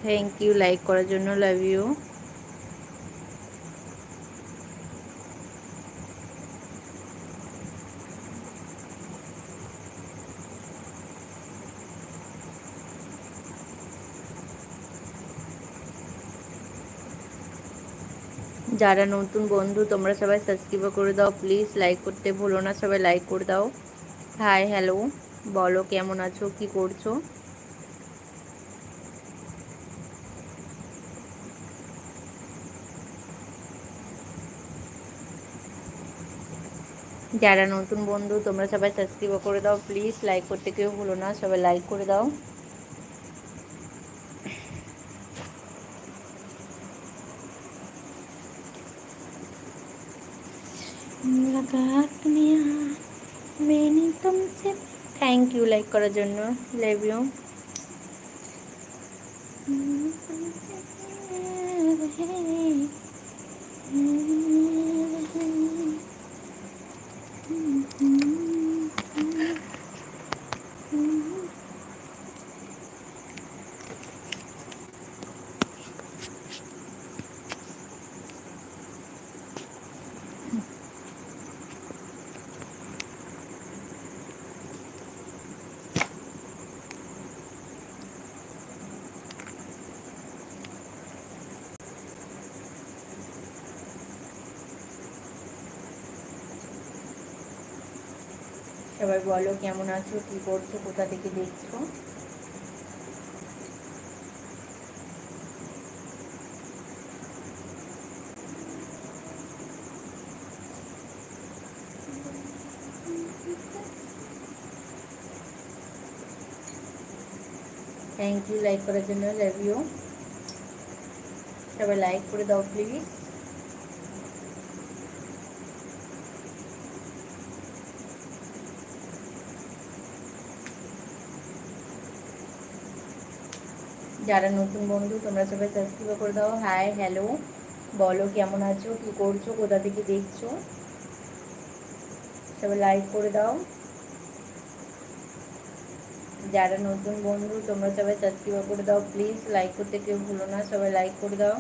Thank you like করার জন্য, love you. যারা নতুন বন্ধু তোমরা সবাই সাবস্ক্রাইব করে দাও প্লিজ, লাইক করতে ভুলো না, সবাই লাইক করে দাও। হাই হ্যালো, বলো কেমন আছো, কি করছো? যারা নতুন বন্ধু তোমরা সবাই সাবস্ক্রাইব করে দাও প্লিজ, লাইক করতে কেউ ভুলো না, সবাই লাইক করে দাও। থ্যাংক ইউ লাইক করার জন্য, লাভ ইউ। সবাই বলো কেমন আছো, কি করছো, কোথা থেকে দেখছো? থ্যাংক ইউ লাইক করার জন্য, লাভ ইউ। সবাই লাইক করে দাও প্লিজ। যারা নতুন বন্ধু তোমরা সবাই সাবস্ক্রাইব করে দাও। হাই হ্যালো, বলো কেমন আছো, কি করছো, কোথা থেকে দেখছো? সবাই লাইক করে দাও। যারা নতুন বন্ধু তোমরা সবাই সাবস্ক্রাইব করে দাও প্লিজ, লাইক করতে কেউ ভুলো না, সবাই লাইক করে দাও।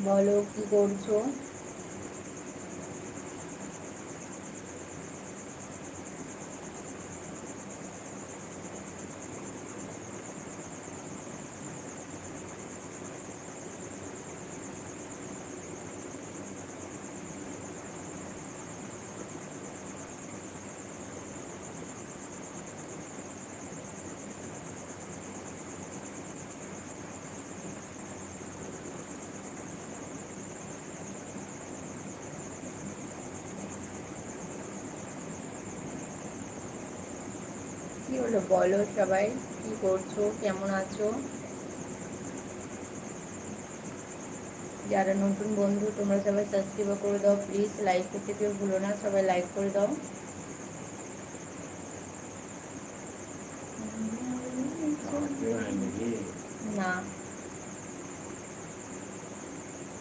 বলো কি করছো? কি হলো বলো সবাই, কি করছো, কেমন আছো? যারা নতুন বন্ধু তোমরা সবাই সাবস্ক্রাইব করে দাও প্লিজ, লাইক করতে কেউ ভুলো না, সবাই লাইক করে দাও। না,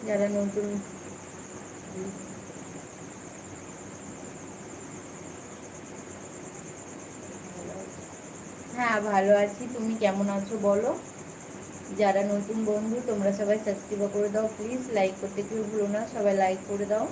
যারা নতুন, হ্যাঁ ভালো আছি, তুমি কেমন আছো বলো। যারা নতুন বন্ধু তোমরা সবাই সাবস্ক্রাইব করে দাও প্লিজ, লাইক করতে কেউ ভুলো না, সবাই লাইক করে দাও।